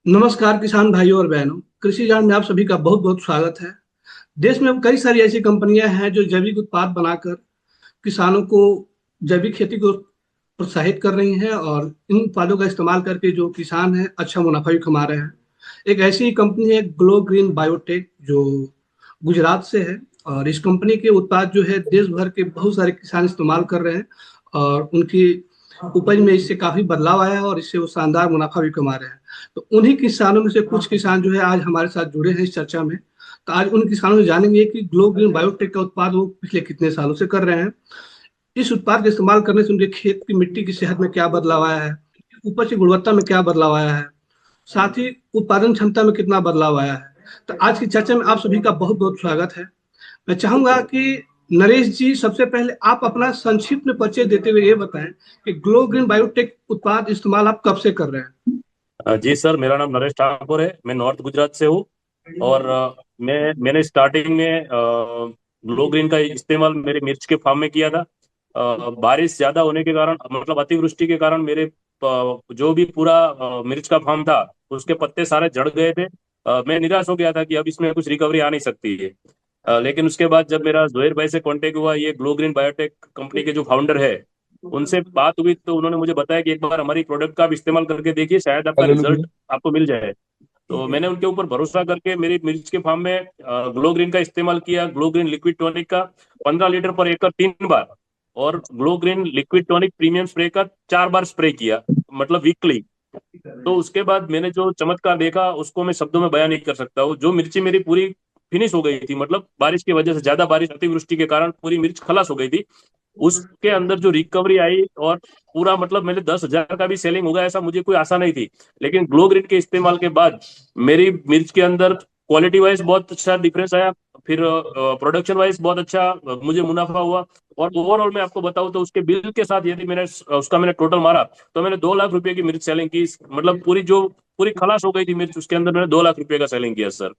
नमस्कार किसान भाइयों और बहनों। कृषि ज्ञान में आप सभी का बहुत बहुत स्वागत है। देश में अब कई सारी ऐसी कंपनियां हैं जो जैविक उत्पाद बनाकर किसानों को जैविक खेती को प्रोत्साहित कर रही हैं और इन उत्पादों का इस्तेमाल करके जो किसान हैं अच्छा मुनाफा भी कमा रहे हैं। एक ऐसी ही कंपनी है ग्लो ग्रीन बायोटेक जो गुजरात से है। और इस कंपनी के उत्पाद जो है देश भर के बहुत सारे किसान इस्तेमाल कर रहे हैं और उनकी उपज में इससे काफी बदलाव आया है और इससे वो शानदार मुनाफा भी कमा रहे हैं। तो उन्हीं किसानों में से कुछ किसान जो है आज हमारे साथ जुड़े हैं इस चर्चा में। तो आज उन किसानों से जानेंगे कि ग्लो ग्रीन बायोटेक का उत्पाद वो पिछले कितने सालों से कर रहे हैं, इस उत्पाद का इस्तेमाल करने से उनके खेत की मिट्टी की सेहत में क्या बदलाव आया है, उपज की गुणवत्ता में क्या बदलाव आया है, साथ ही उत्पादन क्षमता में कितना बदलाव आया है। तो आज की चर्चा में आप सभी का बहुत बहुत स्वागत है। मैं चाहूंगा कि नरेश जी सबसे पहले आप अपना संक्षिप्त में परिचय देते हुए ये बताएं कि ग्लो ग्रीन बायोटेक उत्पाद इस्तेमाल आप कब से कर रहे हैं। जी सर, मेरा नाम नरेश ठाकुर है। मैं नॉर्थ गुजरात से हूँ। और मैंने स्टार्टिंग में ग्लो ग्रीन का इस्तेमाल मेरे मिर्च के फार्म में किया था। बारिश ज्यादा होने के कारण, मतलब अतिवृष्टि के कारण, मेरे जो भी पूरा मिर्च का फार्म था उसके पत्ते सारे झड़ गए थे। मैं निराश हो गया था कि अब इसमें कुछ रिकवरी आ नहीं सकती है। लेकिन उसके बाद जब मेरा जोहेर भाई से कांटेक्ट हुआ, ये ग्लो ग्रीन बायोटेक कंपनी के जो फाउंडर है, उनसे बात हुई तो उन्होंने मुझे बताया कि एक बार हमारी प्रोडक्ट का आप इस्तेमाल करके देखिए, शायद आपका रिजल्ट आपको मिल जाए। तो मैंने उनके ऊपर भरोसा करके मेरी मिर्च के फार्म में ग्लो ग्रीन का इस्तेमाल किया। ग्लो ग्रीन लिक्विड टॉनिक का 15 लीटर पर एकड़ 3 बार, और Glow Green liquid tonic premium spray का 4 बार स्प्रे किया, मतलब वीकली। तो उसके बाद मैंने जो चमत्कार देखा उसको मैं शब्दों में बयान नहीं कर सकता हूँ। जो मिर्ची मेरी पूरी फिनिश हो गई थी, मतलब बारिश की वजह से, ज्यादा बारिश अतिवृष्टि के कारण पूरी मिर्च खलास हो गई थी, उसके अंदर जो रिकवरी आई, और पूरा मतलब मेरे 10,000 का भी सेलिंग होगा ऐसा मुझे कोई आशा नहीं थी। लेकिन ग्लो ग्रीन के इस्तेमाल के बाद मेरी मिर्च के अंदर क्वालिटी वाइज बहुत अच्छा डिफरेंस आया। फिर प्रोडक्शन वाइज बहुत अच्छा मुझे मुनाफा हुआ। और ओवरऑल मैं आपको बताऊं तो उसके बिल के साथ यदि मैंने उसका मैंने टोटल मारा तो मैंने 2 लाख रुपए की मिर्च सेलिंग की। मतलब पूरी जो पूरी खलास हो गई थी मिर्च, उसके अंदर मैंने 2 लाख रुपए का सेलिंग किया सर।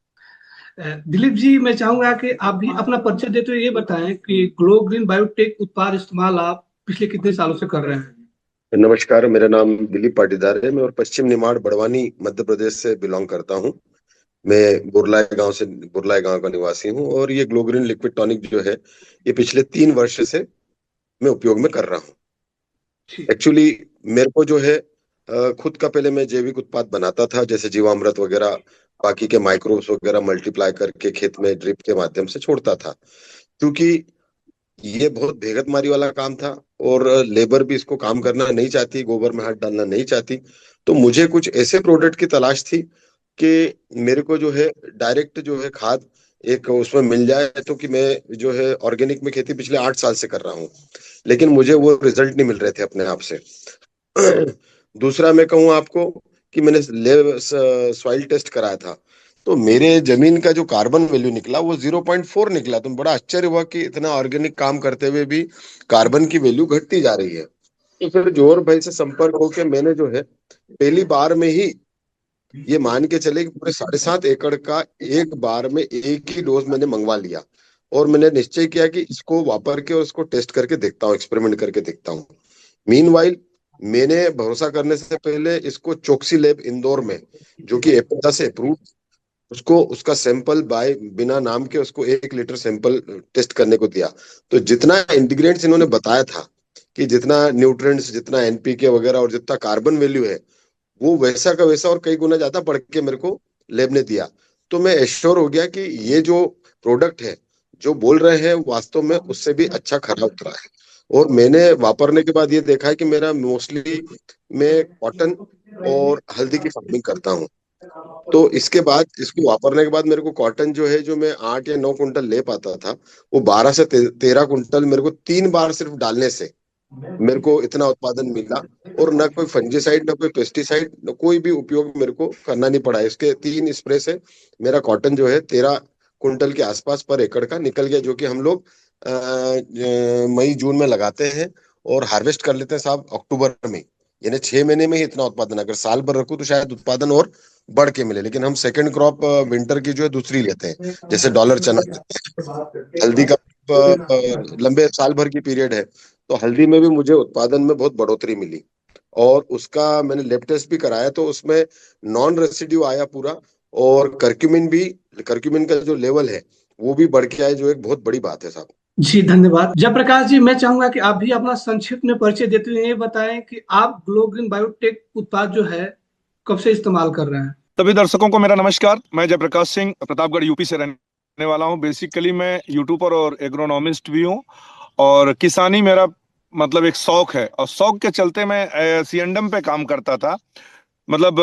दिलीप जी, मैं चाहूंगा कि आप भी अपना परिचय देते हुए ये बताएं कि ग्लो ग्रीन बायोटेक उत्पाद इस्तेमाल आप पिछले कितने सालों से कर रहे हैं। नमस्कार, मेरा नाम दिलीप पाटीदार है। मैं और पश्चिम निमाड़ बड़वानी मध्य प्रदेश से बिलोंग करता हूँ। मैं बुरलाए गांव का निवासी हूँ और ये ग्लोग्रीन लिक्विड टॉनिक जो है ये पिछले 3 वर्ष से मैं उपयोग में कर रहा हूँ। ठीक। एक्चुअली मेरे को जो है खुद का पहले मैं जैविक उत्पाद बनाता था, जैसे जीवामृत वगैरह, बाकी के माइक्रोब्स वगैरह मल्टीप्लाई करके खेत में ड्रिप के माध्यम से छोड़ता था। क्योंकि ये बहुत भेगतमारी वाला काम था और लेबर भी इसको काम करना नहीं चाहती, गोबर में हाथ डालना नहीं चाहती। तो मुझे कुछ ऐसे प्रोडक्ट की तलाश थी कि मेरे को जो है डायरेक्ट जो है खाद एक उसमें मिल जाए। तो कि मैं जो है ऑर्गेनिक में खेती पिछले 8 साल से कर रहा हूँ, लेकिन मुझे वो रिजल्ट नहीं मिल रहे थे अपने आप से। दूसरा मैं कहूँ आपको कि मैंने सॉइल टेस्ट कराया था, तो मेरे जमीन का जो कार्बन वैल्यू निकला वो 0.4 निकला। तो बड़ा आश्चर्य हुआ कि इतना ऑर्गेनिक काम करते हुए भी कार्बन की वैल्यू घटती जा रही है। तो फिर जोर भाई से संपर्क होकर मैंने जो है पहली बार में ही ये मान के चले कि पूरे 7.5 एकड़ का एक बार में एक ही डोज मैंने मंगवा लिया। और मैंने निश्चय किया कि इसको वापर के और इसको टेस्ट करके देखता हूँ, एक्सपेरिमेंट करके देखता हूँ। मीनवाइल मैंने भरोसा करने से पहले इसको चोक्सी लैब इंदौर में, जो कि एप्टा से अप्रूव, उसको उसका सैंपल बाय बिना नाम के उसको 1 लीटर सैंपल टेस्ट करने को दिया। तो जितना इंटीग्रेंट्स इन्होंने बताया था कि जितना न्यूट्रिएंट्स, जितना एनपीके वगैरह और जितना कार्बन वैल्यू है, वो वैसा का वैसा और कई गुना ज्यादा बढ़ के मेरे को लैब ने दिया। तो मैं एश्योर हो गया कि ये जो प्रोडक्ट है जो बोल रहे हैं वास्तव में उससे भी अच्छा खरा उतरा है। और मैंने वापरने के बाद ये देखा है कि मेरा मोस्टली मैं कॉटन और हल्दी की फार्मिंग करता हूँ। तो इसके बाद इसको वापरने के बाद मेरे को कॉटन जो है, जो मैं 8 या 9 कुंटल ले पाता था, वो 12 से 13 कुंटल मेरे को 3 बार सिर्फ डालने से मेरे को इतना उत्पादन मिला। और ना कोई फंजीसाइड, ना कोई पेस्टिसाइड, ना कोई भी उपयोग मेरे को करना नहीं पड़ा। इसके 3 स्प्रे से मेरा कॉटन जो है 13 कुंटल के आसपास पर एकड़ का निकल गया, जो कि हम लोग मई जून में लगाते हैं और हार्वेस्ट कर लेते हैं साहब अक्टूबर में। यानी 6 महीने में ही इतना उत्पादन, अगर साल भर रखूं तो शायद उत्पादन और बढ़ के मिले। लेकिन हम सेकंड क्रॉप विंटर की जो है दूसरी लेते हैं, जैसे डॉलर चना लेते हैं। हल्दी का लंबे साल भर की पीरियड है, तो हल्दी में भी मुझे उत्पादन में बहुत बढ़ोतरी मिली। और उसका मैंने लैब टेस्ट भी कराया, तो उसमें नॉन रेसिड्यू आया पूरा। और कर्क्यूमिन का जो लेवल है वो भी बढ़ के आए, जो एक बहुत बड़ी बात है साहब। जी धन्यवाद जयप्रकाश जी। मैं चाहूंगा कि आप भी अपना संक्षिप्त में परिचय देते हुए ये बताएं कि आप ग्लो ग्रीन बायोटेक उत्पाद जो है कब से इस्तेमाल कर रहे हैं। सभी दर्शकों को मेरा नमस्कार। मैं जयप्रकाश सिंह प्रतापगढ़ यूपी से रहने वाला हूं। बेसिकली मैं यूट्यूबर और एग्रोनॉमिस्ट भी हूं, और किसानी मेरा मतलब एक शौक है, और शौक के चलते मैं सीएंडम पे काम करता था। मतलब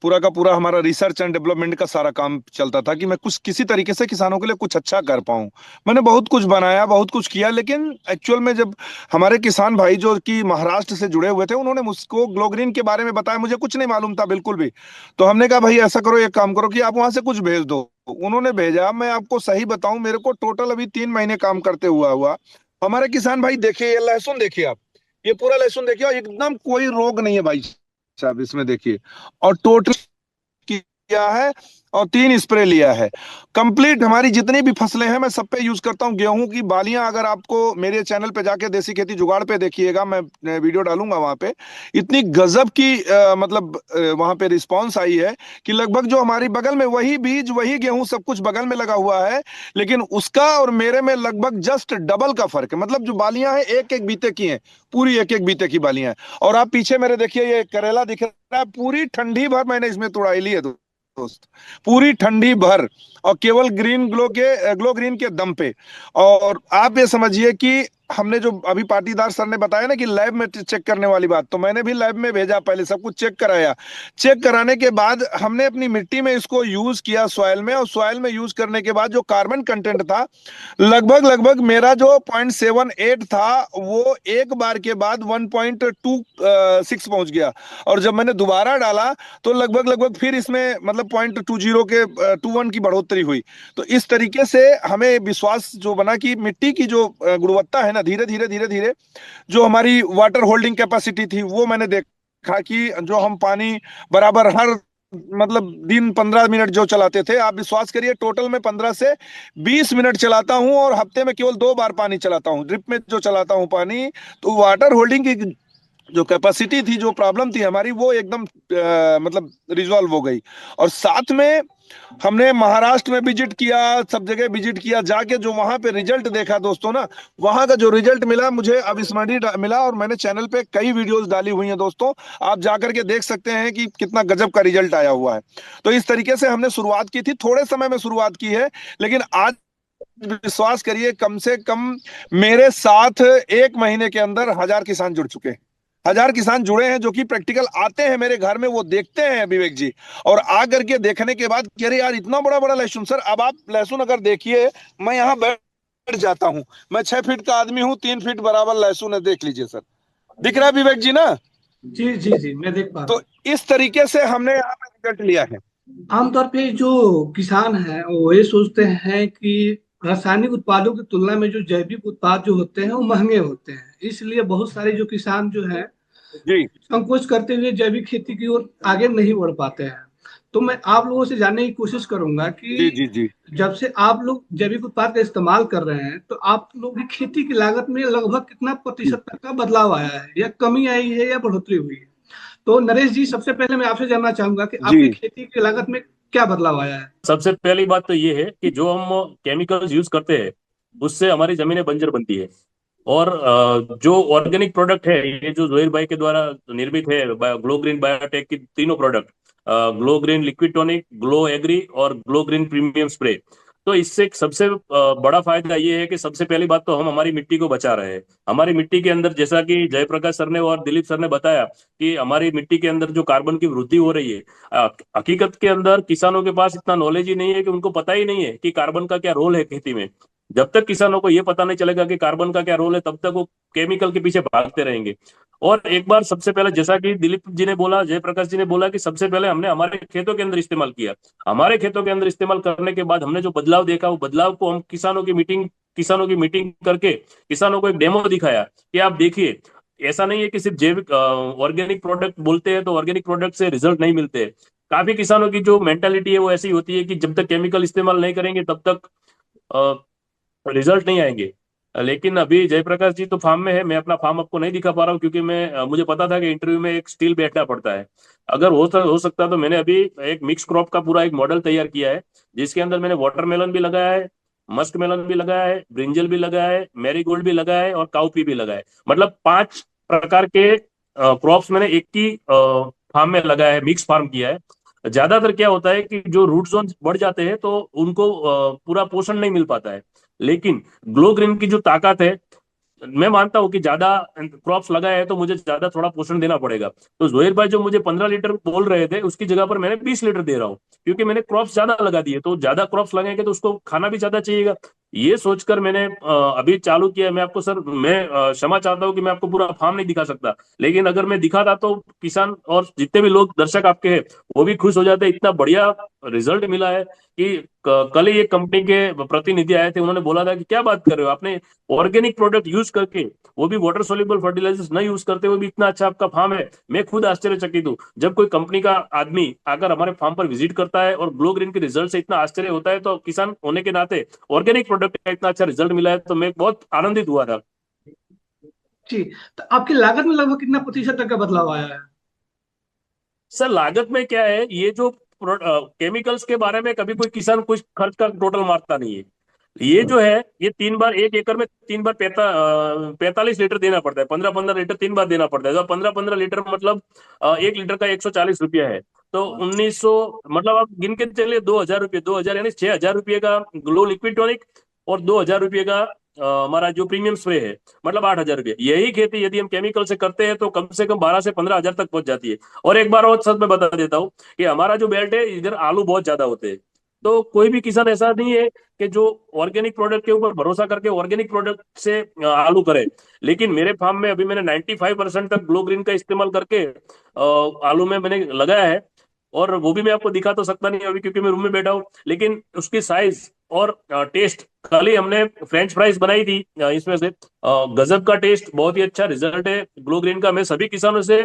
पूरा का पूरा हमारा रिसर्च एंड डेवलपमेंट का सारा काम चलता था कि मैं कुछ किसी तरीके से किसानों के लिए कुछ अच्छा कर पाऊं। मैंने बहुत कुछ बनाया, बहुत कुछ किया, लेकिन एक्चुअल में जब हमारे किसान भाई जो कि महाराष्ट्र से जुड़े हुए थे, उन्होंने मुझको ग्लो ग्रीन के बारे में बताया। मुझे कुछ नहीं मालूम था बिल्कुल भी। तो हमने कहा भाई ऐसा करो, एक काम करो कि आप वहां से कुछ भेज दो। उन्होंने भेजा। मैं आपको सही बताऊं, मेरे को टोटल अभी 3 महीने काम करते हुआ हुआ हमारे किसान भाई, देखिए ये लहसुन देखिए आप, ये पूरा लहसुन देखिए, और एकदम कोई रोग नहीं है भाई साहब इसमें देखिए। और टोटल किया है और 3 स्प्रे लिया है। कंप्लीट हमारी जितनी भी फसलें हैं मैं सब पे यूज करता हूँ। गेहूं की बालियां, अगर आपको मेरे चैनल पे जाके देसी खेती जुगाड़ पे देखिएगा, मैं वीडियो डालूंगा वहां पे। इतनी गजब की मतलब वहां पे रिस्पांस आई है कि लगभग जो हमारी बगल में वही बीज वही गेहूं सब कुछ बगल में लगा हुआ है, लेकिन उसका और मेरे में लगभग जस्ट डबल का फर्क है। मतलब जो बालियां हैं एक एक बीते की हैं, पूरी एक एक बीते की बालियां हैं। और आप पीछे मेरे देखिए ये करेला दिख रहा है, पूरी ठंडी भर मैंने इसमें तुड़ाई ली है दोस्त, पूरी ठंडी भर, और केवल ग्लो ग्रीन के दम पे। और आप ये समझिए कि हमने जो अभी पाटीदार सर ने बताया ना कि लैब में चेक करने वाली बात, तो मैंने भी लैब में भेजा, पहले सब कुछ चेक कराया। चेक कराने के बाद हमने अपनी मिट्टी में इसको यूज किया, सॉइल में, और सॉइल में यूज करने के बाद जो कार्बन कंटेंट था, लगभग लगभग मेरा जो 0.78 था वो एक बार के बाद 1.26 पहुंच गया। और जब मैंने दोबारा डाला तो लगभग लगभग फिर इसमें मतलब 0.20 के 21 की बढ़ोतरी हुई। तो इस तरीके से हमें विश्वास जो बना कि मिट्टी की जो गुणवत्ता है ना, धीरे धीरे धीरे धीरे जो हमारी वाटर होल्डिंग कैपेसिटी थी, वो मैंने देखा कि जो हम पानी बराबर हर मतलब दिन 15 मिनट जो चलाते थे, आप विश्वास करिए टोटल में 15 से 20 मिनट चलाता हूं, और हफ्ते में केवल 2 बार पानी चलाता हूं, ड्रिप में जो चलाता हूं पानी। तो वाटर होल्डिंग की जो कैपेसिटी थी, जो प्रॉब्लम थी हमारी, वो एकदम मतलब रिजॉल्व हो गई। और साथ में हमने महाराष्ट्र में विजिट किया, सब जगह विजिट किया, जाके जो वहां पे रिजल्ट देखा दोस्तों ना, वहां का जो रिजल्ट मिला मुझे अविस्मरणीय मिला। और मैंने चैनल पे कई वीडियोस डाली हुई हैं दोस्तों, आप जाकर के देख सकते हैं कि कितना गजब का रिजल्ट आया हुआ है। तो इस तरीके से हमने शुरुआत की थी, थोड़े समय में शुरुआत की है, लेकिन आज विश्वास करिए कम से कम मेरे साथ 1 महीने के अंदर 1000 किसान जुड़ चुके हैं। 1000 किसान जुड़े हैं जो कि प्रैक्टिकल आते हैं मेरे घर में, वो देखते हैं विवेक जी, और आ करके देखने के बाद कह रहे यार इतना बड़ा बड़ा लहसुन। सर अब आप लहसुन अगर देखिए, मैं यहाँ बैठ जाता हूँ, मैं 6 फीट का आदमी हूँ, 3 फीट बराबर लहसुन है, देख लीजिए सर, दिख रहा है विवेक जी ना। जी जी जी, मैं देख पा रहा तो हूँ। इस तरीके से हमने यहाँ पे रिजल्ट लिया है। आमतौर पे जो किसान हैं वो ये सोचते हैं कि रासायनिक उत्पादों की तुलना में जो जैविक उत्पाद जो होते हैं वो महंगे होते हैं, इसलिए बहुत सारे जो किसान जो हैं जी संकोच करते हुए जैविक खेती की ओर आगे नहीं बढ़ पाते हैं। तो मैं आप लोगों से जानने की कोशिश करूंगा जी कि जी जी। जब से आप लोग जैविक उत्पाद का इस्तेमाल कर रहे हैं तो आप लोग की खेती की लागत में लगभग कितना प्रतिशत तक का बदलाव आया है, या कमी आई है, या बढ़ोतरी हुई है। तो नरेश जी, सबसे पहले मैं आपसे जानना चाहूंगा कि जी आपकी खेती की लागत में क्या बदलाव आया है। सबसे पहली बात तो ये है कि जो हम केमिकल्स यूज करते हैं उससे हमारी जमीनें बंजर बनती है। और जो ऑर्गेनिक प्रोडक्ट है, ये जो जोहिर भाई के द्वारा निर्मित है, ग्लो ग्रीन बायोटेक की तीनों product, Glow Green liquid tonic, Glow Agri और ग्लो ग्रीन प्रीमियम स्प्रे। तो इससे एक सबसे बड़ा फायदा ये है कि सबसे पहली बात तो हम हमारी मिट्टी को बचा रहे हैं। हमारी मिट्टी के अंदर, जैसा कि जयप्रकाश सर ने और दिलीप सर ने बताया, कि हमारी मिट्टी के अंदर जो कार्बन की वृद्धि हो रही है, हकीकत के अंदर किसानों के पास इतना नॉलेज ही नहीं है, कि उनको पता ही नहीं है कि कार्बन का क्या रोल है खेती में। जब तक किसानों को ये पता नहीं चलेगा कि कार्बन का क्या रोल है, तब तक वो केमिकल के पीछे भागते रहेंगे। और एक बार सबसे पहले, जैसा कि दिलीप जी ने बोला, जयप्रकाश जी ने बोला, कि सबसे पहले हमने हमारे खेतों के अंदर इस्तेमाल किया। हमारे खेतों के अंदर इस्तेमाल करने के बाद हमने जो बदलाव देखा, वो बदलाव को हम किसानों की मीटिंग करके किसानों को एक डेमो दिखाया कि आप देखिए, ऐसा नहीं है कि सिर्फ जैविक ऑर्गेनिक प्रोडक्ट बोलते हैं तो ऑर्गेनिक प्रोडक्ट से रिजल्ट नहीं मिलते। काफी किसानों की जो मेंटालिटी है वो ऐसी होती है कि जब तक केमिकल इस्तेमाल नहीं करेंगे तब तक रिजल्ट नहीं आएंगे। लेकिन अभी जयप्रकाश जी तो फार्म में है, मैं अपना फार्म आपको नहीं दिखा पा रहा हूँ क्योंकि मैं मुझे पता था कि इंटरव्यू में एक स्टिल बैठना पड़ता है। अगर हो सकता तो मैंने अभी एक मिक्स क्रॉप का पूरा एक मॉडल तैयार किया है, जिसके अंदर मैंने वाटरमेलन भी लगाया है, मस्क मेलन भी लगाया है, ब्रिंजल भी लगाया है, मैरीगोल्ड भी लगाया है और काउपी भी लगाया है। मतलब 5 प्रकार के क्रॉप्स मैंने एक ही फार्म में लगाया है, मिक्स फार्म किया है। ज्यादातर क्या होता है कि जो रूट जोन बढ़ जाते हैं तो उनको पूरा पोषण नहीं मिल पाता है, लेकिन ग्लो ग्रीन की जो ताकत है, मैं मानता हूँ कि ज्यादा क्रॉप्स लगाए हैं तो मुझे ज्यादा थोड़ा पोषण देना पड़ेगा। तो जोहिर भाई जो मुझे 15 लीटर बोल रहे थे उसकी जगह पर मैंने 20 लीटर दे रहा हूँ, क्योंकि मैंने क्रॉप्स ज्यादा लगा दिए, तो ज्यादा क्रॉप्स लगेंगे तो उसको खाना भी ज्यादा चाहिएगा। ये सोचकर मैंने अभी चालू किया है। मैं आपको सर, मैं क्षमा चाहता हूँ कि मैं आपको पूरा फार्म नहीं दिखा सकता, लेकिन अगर मैं दिखाता तो किसान और जितने भी लोग दर्शक आपके हैं वो भी खुश हो जाते। इतना बढ़िया रिजल्ट मिला है कि कल ही एक कंपनी के प्रतिनिधि आए थे, उन्होंने बोला था कि क्या बात कर रहे हो आपने, ऑर्गेनिक प्रोडक्ट यूज करके, वो भी वाटर सोल्यूबल फर्टिलाइजर्स नहीं यूज करते हुए भी इतना अच्छा आपका फार्म है। मैं खुद आश्चर्यचकित हूँ। जब कोई कंपनी का आदमी आकर हमारे फार्म पर विजिट करता है और ग्लो ग्रीन के रिजल्ट से इतना आश्चर्य होता है, तो किसान होने के नाते ऑर्गेनिक प्रोडक्ट का इतना अच्छा रिजल्ट मिला है तो मैं बहुत आनंदित हुआ था। जी। तो आपकी लागत में लगभग कितना प्रतिशत तक का बदलाव आया है? सर लागत में क्या है, ये जो केमिकल्स के बारे में कभी कोई किसान कुछ खर्च का टोटल मारता नहीं है। ये जो है, ये 3 बार, 1 एकड़ में 3 बार 45 लीटर देना पड़ता है, 15-15 लीटर 3 बार देना पड़ता है। तो 15-15 लीटर मतलब 1 लीटर का 140 रुपया है। तो 1900, मतलब आप गिन के चलिए 2000 रुपये, 2000 यानी 6000 रुपये का ग्लो लिक्विड टॉनिक और 2000 रुपये का हमारा जो प्रीमियम स्प्रे है, मतलब 8000 रुपये। यही खेती यदि हम केमिकल से करते हैं तो कम से कम 12 से 15 हजार तक पहुंच जाती है। और एक बार और सच में बता देता हूँ कि हमारा जो बेल्ट है इधर आलू बहुत ज्यादा होते हैं, तो कोई भी किसान ऐसा नहीं है कि जो ऑर्गेनिक प्रोडक्ट के ऊपर भरोसा करके ऑर्गेनिक प्रोडक्ट से आलू करे। लेकिन मेरे फार्म में अभी मैंने 95% तक ग्लो ग्रीन का इस्तेमाल करके आलू में मैंने लगाया है। और वो भी मैं आपको दिखा तो सकता नहीं अभी क्योंकि मैं रूम में बैठा हूँ, लेकिन उसकी साइज और टेस्ट, कल ही हमने फ्रेंच फ्राइज बनाई थी इसमें से गजब का टेस्ट, बहुत ही अच्छा रिजल्ट है ग्लो ग्रीन का। मैं सभी किसानों से,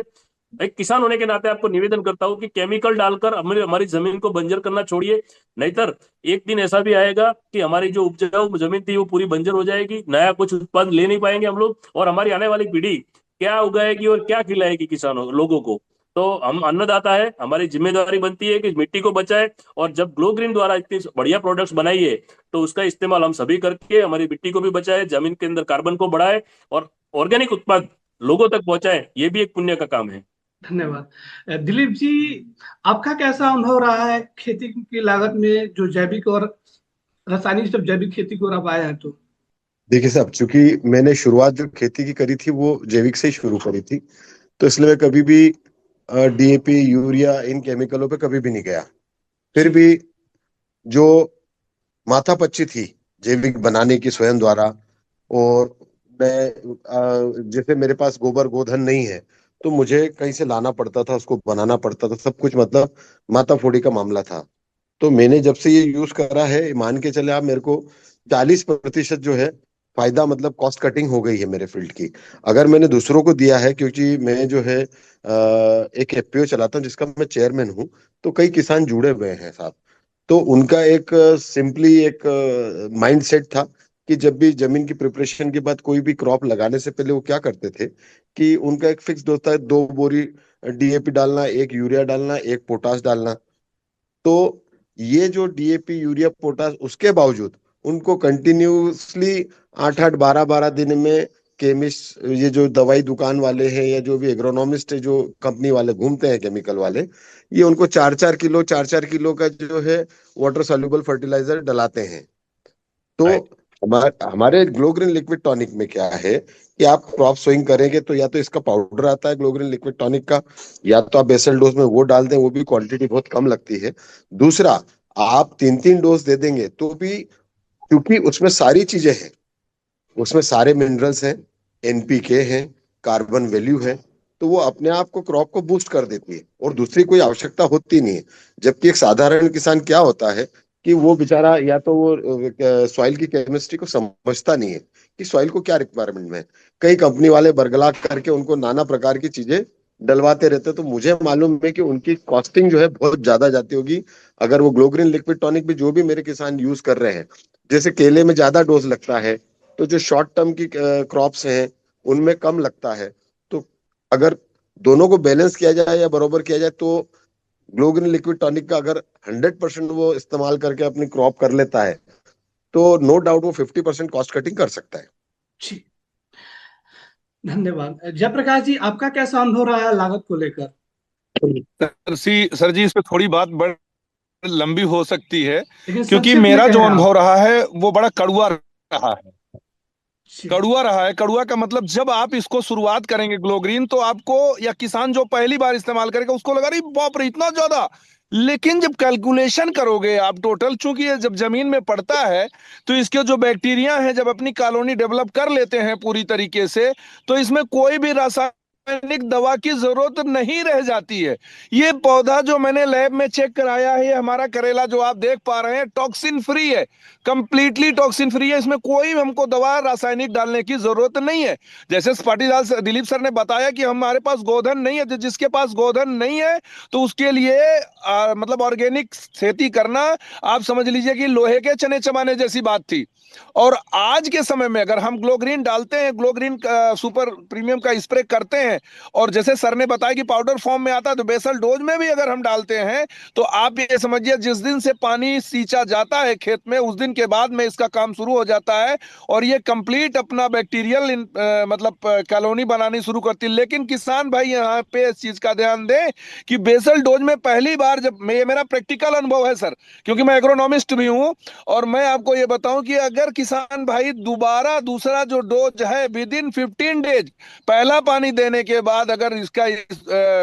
एक किसान होने के नाते आपको निवेदन करता हूँ कि केमिकल डालकर हमारी हमारी जमीन को बंजर करना छोड़िए। नहींतर एक दिन ऐसा भी आएगा कि हमारी जो उपजाऊ जमीन थी वो पूरी बंजर हो जाएगी, नया कुछ उत्पादन ले नहीं पाएंगे हम लोग, और हमारी आने वाली पीढ़ी क्या उगाएगी और क्या खिलाएगी किसानों लोगों को। तो हम अन्नदाता है, हमारी जिम्मेदारी बनती है कि मिट्टी को बचाए। और जब ग्लो ग्रीन द्वारा इतनी बढ़िया प्रोडक्ट्स बनाई है तो उसका इस्तेमाल हम सभी करके हमारी मिट्टी को भी बचाए, जमीन के अंदर कार्बन को बढ़ाए और ऑर्गेनिक उत्पाद लोगों तक पहुंचाए। ये भी एक पुण्य का काम है। धन्यवाद। दिलीप जी, आपका कैसा अनुभव रहा है खेती की लागत में, जो जैविक और रासायनिक जब जैविक खेती को आप आए हैं तो? देखिए साहब, चूंकि मैंने शुरुआत जो खेती की करी थी वो जैविक से ही शुरू करी थी, तो इसलिए मैं कभी भी डीएपी, यूरिया, इन केमिकलों पे कभी भी नहीं गया। फिर जी। भी जो माथापच्ची थी जैविक बनाने की स्वयं द्वारा, और मैं जैसे मेरे पास गोबर गोधन नहीं है तो मुझे कहीं से लाना पड़ता था, उसको बनाना पड़ता था, सब कुछ मतलब माथा फोड़ी का मामला था। तो मैंने जब से ये यूज करा है, मान के चले आप, मेरे को 40% जो है फायदा, मतलब कॉस्ट कटिंग हो गई है मेरे फील्ड की। अगर मैंने दूसरों को दिया है, क्योंकि मैं जो है एक एफपीओ चलाता हूँ जिसका मैं चेयरमैन हूँ, तो कई किसान जुड़े हुए हैं साहब। तो उनका एक सिंपली एक माइंड सेट था कि जब भी जमीन की प्रिपरेशन के बाद कोई भी क्रॉप लगाने से पहले वो क्या करते थे कि उनका एक फिक्स्ड होता है, 2 बोरी डीएपी डालना, एक यूरिया डालना, एक पोटास डालना। तो ये जो डीएपी, यूरिया, पोटास, उसके बावजूद उनको कंटिन्यूसली 8-8, 12-12 दिन में केमिस्ट, ये जो दवाई दुकान वाले हैं या जो भी एग्रोनॉमिस्ट है, जो कंपनी वाले घूमते हैं केमिकल वाले, ये उनको 4-4 किलो, 4-4 किलो का जो है वाटर सॉल्युबल फर्टिलाइजर डलाते हैं। तो राइट। हमारे ग्लो ग्रीन लिक्विड टॉनिक में क्या है कि आप क्रॉप सोइंग करेंगे तो या तो इसका पाउडर आता है ग्लो ग्रीन लिक्विड टॉनिक का, या तो आप बेसल डोज में वो डाल दें, वो भी क्वांटिटी बहुत कम लगती है। दूसरा, आप 3-3 डोज दे देंगे तो भी, क्योंकि उसमें सारी चीजें हैं, उसमें सारे मिनरल्स हैं, एनपीके हैं, कार्बन वैल्यू है, तो वो अपने आप को क्रॉप को बूस्ट कर देती है और दूसरी कोई आवश्यकता होती नहीं है। जबकि एक साधारण किसान क्या होता है कि वो बेचारा या तो वो सॉइल की केमिस्ट्री को समझता नहीं है कि सॉइल को क्या रिक्वायरमेंट में है। कई कंपनी वाले बरगला करके उनको नाना प्रकार की चीजें डलवाते रहते, तो मुझे मालूम है कि उनकी कॉस्टिंग जो है बहुत ज्यादा जाती होगी। अगर वो ग्लो ग्रीन लिक्विड टॉनिक भी जो भी मेरे किसान यूज कर रहे हैं, जैसे केले में ज्यादा डोज लगता है, तो जो शॉर्ट टर्म की क्रॉप्स हैं उनमें कम लगता है। तो अगर दोनों को बैलेंस किया जाए या बरोबर किया जाए तो ग्लो ग्रीन लिक्विड टॉनिक का अगर 100% वो इस्तेमाल करके अपनी क्रॉप कर लेता है तो नो डाउट वो 50% कॉस्ट कटिंग कर सकता है। जी, धन्यवाद। जयप्रकाश जी, आपका कैसा अनुभव रहा है लागत को लेकर? सर जी, इस पे थोड़ी बात बड़ लंबी हो सकती है, लेकिन क्योंकि संक्षिप्त में मेरा जो कहें अनुभव आप। रहा है वो बड़ा कड़वा रहा है। जी, कड़वा रहा है। कड़वा का मतलब, जब आप इसको शुरुआत करेंगे ग्लो ग्रीन, तो आपको, या किसान जो पहली बार इस्तेमाल करेगा उसको लगा रही बाप रे इतना ज्यादा। लेकिन जब कैलकुलेशन करोगे आप टोटल, चूंकि ये जब जमीन में पड़ता है तो इसके जो बैक्टीरिया हैं जब अपनी कॉलोनी डेवलप कर लेते हैं पूरी तरीके से, तो इसमें कोई भी रासायनिक दवा की जरूरत नहीं रह जाती है। ये पौधा जो मैंने लैब में चेक कराया है, हमारा करेला जो आप देख पा रहे हैं, टॉक्सिन फ्री है, कंप्लीटली टॉक्सिन फ्री है। इसमें कोई हमको दवा रासायनिक डालने की जरूरत नहीं है। जैसे पाटीदार दिलीप सर ने बताया कि हमारे पास गोधन नहीं है, तो जिसके पास गोधन नहीं है तो उसके लिए मतलब ऑर्गेनिक खेती करना, आप समझ लीजिए कि लोहे के चने चबाने जैसी बात थी। और आज के समय में अगर हम ग्लो ग्रीन डालते हैं, ग्लो ग्रीन सुपर प्रीमियम का स्प्रे करते हैं, और जैसे सर ने बताया कि पाउडर फॉर्म में आता है, तो बेसल डोज में भी अगर हम डालते हैं, तो आप ये समझिए जिस दिन से पानी सींचा जाता है खेत में, उस दिन के बाद में इसका काम शुरू हो जाता है, और ये कंप्लीट अपना बैक्टीरियल मतलब कॉलोनी बनानी शुरू करती है। लेकिन किसान भाई यहाँ पे इस चीज का ध्यान दें कि बेसल डोज में पहली बार जब मेरा प्रैक्टिकल अनुभव है सर, क्योंकि मैं एग्रोनॉमिस्ट भी हूं, और मैं आपको ये बताऊं कि अगर किसान भाई दोबारा दूसरा जो डोज है विद इन 15 डेज पहला पानी देने के बाद अगर इसका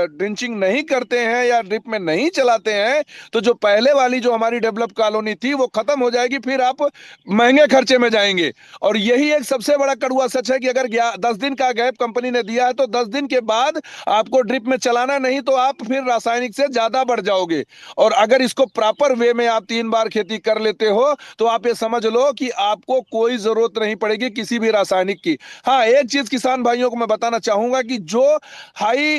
ड्रिंचिंग नहीं करते हैं या ड्रिप में नहीं चलाते हैं, तो जो पहले वाली जो हमारी डेवलप कॉलोनी थी वो खत्म हो जाएगी, फिर आप महंगे खर्चे में जाएंगे। और यही एक सबसे बड़ा कड़वा सच है कि अगर 10 दिन का गैप कंपनी ने दिया है, तो 10 दिन के बाद आपको ड्रिप में चलाना, नहीं तो आप फिर रासायनिक से ज्यादा बढ़ जाओगे। और अगर इसको प्रॉपर वे में आप 3 बार खेती कर लेते हो, तो आप ये समझ लो कि आपको कोई जरूरत नहीं पड़ेगी किसी भी रासायनिक की। हाँ, एक चीज किसान भाइयों को मैं बताना चाहूंगा कि जो हाई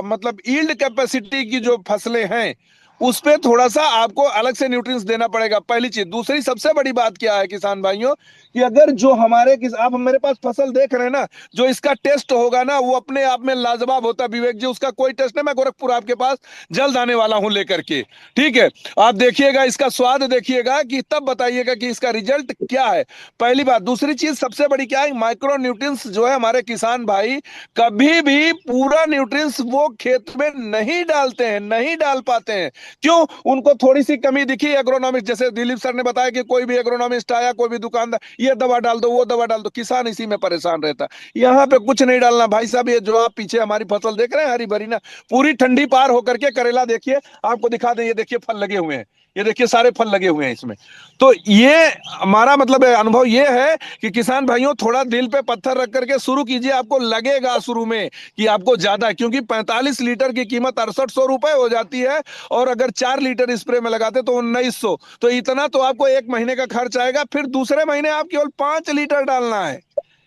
मतलब यील्ड कैपेसिटी की जो फसलें हैं, उस पे थोड़ा सा आपको अलग से न्यूट्रिएंट्स देना पड़ेगा, पहली चीज। दूसरी सबसे बड़ी बात क्या है किसान भाइयों, कि अगर जो हमारे आप मेरे पास फसल देख रहे हैं ना, जो इसका टेस्ट होगा ना वो अपने आप में लाजवाब होता है। विवेक जी, उसका कोई टेस्ट नहीं, मैं गोरखपुर आपके पास जल्द आने वाला हूं लेकर के, ठीक है? आप देखिएगा, इसका स्वाद देखिएगा, कि तब बताइएगा कि इसका रिजल्ट क्या है। पहली बात। दूसरी चीज सबसे बड़ी क्या है, माइक्रो न्यूट्रिएंट्स जो है हमारे किसान भाई कभी भी पूरा न्यूट्रिएंट्स वो खेत में नहीं डालते हैं, नहीं डाल पाते हैं। क्यों? उनको थोड़ी सी कमी दिखी, एग्रोनॉमिस्ट जैसे दिलीप सर ने बताया कि कोई भी एग्रोनॉमिस्ट आया, कोई भी दुकानदार, ये दवा डाल दो, वो दवा डाल दो, किसान इसी में परेशान रहता है। यहाँ पे कुछ नहीं डालना भाई साहब। ये जो आप पीछे हमारी फसल देख रहे हैं हरी भरी ना, पूरी ठंडी पार होकर के करेला देखिए, आपको दिखा दें, ये देखिए फल लगे हुए हैं, ये देखिए सारे फल लगे हुए हैं इसमें। तो ये हमारा मतलब अनुभव ये है कि किसान भाइयों थोड़ा दिल पे पत्थर रख करके शुरू कीजिए। आपको लगेगा शुरू में कि आपको ज्यादा, क्योंकि 45 लीटर की कीमत 6800 रुपए हो जाती है, और अगर 4 लीटर स्प्रे में लगाते तो 1900। तो इतना तो आपको 1 महीने का खर्च आएगा। फिर दूसरे महीने आप केवल 5 लीटर डालना है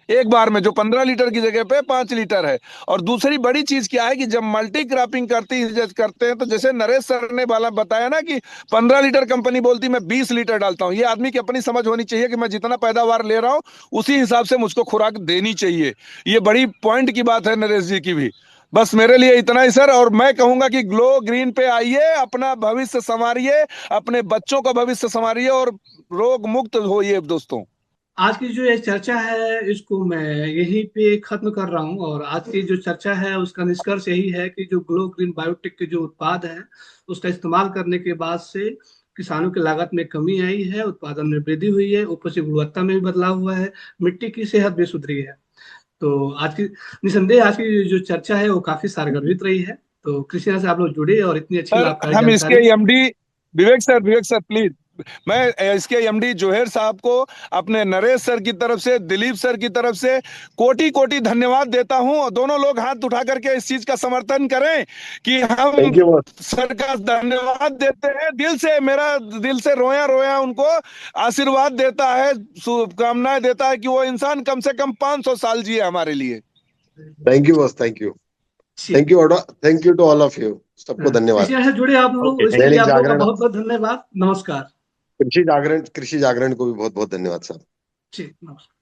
एक बार में, जो 15 लीटर की जगह पे 5 लीटर है। और दूसरी बड़ी चीज क्या है कि जब मल्टी क्रॉपिंग करते हैं, तो जैसे नरेश सर ने वाला बताया ना कि 15 लीटर कंपनी बोलती मैं 20 लीटर डालता हूं। ये आदमी की अपनी समझ होनी चाहिए कि मैं जितना पैदावार ले रहा हूं उसी हिसाब से मुझको खुराक देनी चाहिए। ये बड़ी पॉइंट की बात है नरेश जी की भी। बस मेरे लिए इतना ही सर, और मैं कहूंगा कि ग्लो ग्रीन पे आइए, अपना भविष्य संवारिए, अपने बच्चों का भविष्य संवारिए, और रोग मुक्त होइए दोस्तों। आज की जो ये चर्चा है इसको मैं यहीं पे खत्म कर रहा हूँ। और आज की जो चर्चा है उसका निष्कर्ष यही है कि जो ग्लो ग्रीन बायोटेक के जो उत्पाद है उसका इस्तेमाल करने के बाद से किसानों की लागत में कमी आई है, उत्पादन में वृद्धि हुई है, ऊपर से गुणवत्ता में भी बदलाव हुआ है, मिट्टी की सेहत भी सुधरी है। तो आज की निसंदेह आज की जो चर्चा है वो काफी सारगर्भित रही है। तो कृषि से आप लोग जुड़े और इतनी अच्छी सर, लाभकारी हम इसके जानकारी। एमडी विवेक सर प्लीज, मैं इसके एमडी जोहेर साहब को, अपने नरेश सर की तरफ से, दिलीप सर की तरफ से कोटि कोटि धन्यवाद देता हूं। और दोनों लोग हाथ उठा करके इस चीज का समर्थन करें कि हम थैंक यू बॉस। सर का धन्यवाद देते हैं दिल से। मेरा दिल से रोया रोया उनको आशीर्वाद देता है, शुभकामनाएं देता है कि वो इंसान कम से कम 500 साल जिए हमारे लिए। Thank you boss, thank you. Thank you, thank all of you ऑफ यू, सबको धन्यवाद। कृषि से जुड़े आप लोग, ओके, इसके लिए दैनिक आप लोगों का जागरण, बहुत बहुत धन्यवाद। नमस्कार। कृषि जागरण को भी बहुत बहुत धन्यवाद साहब। जी, नमस्कार।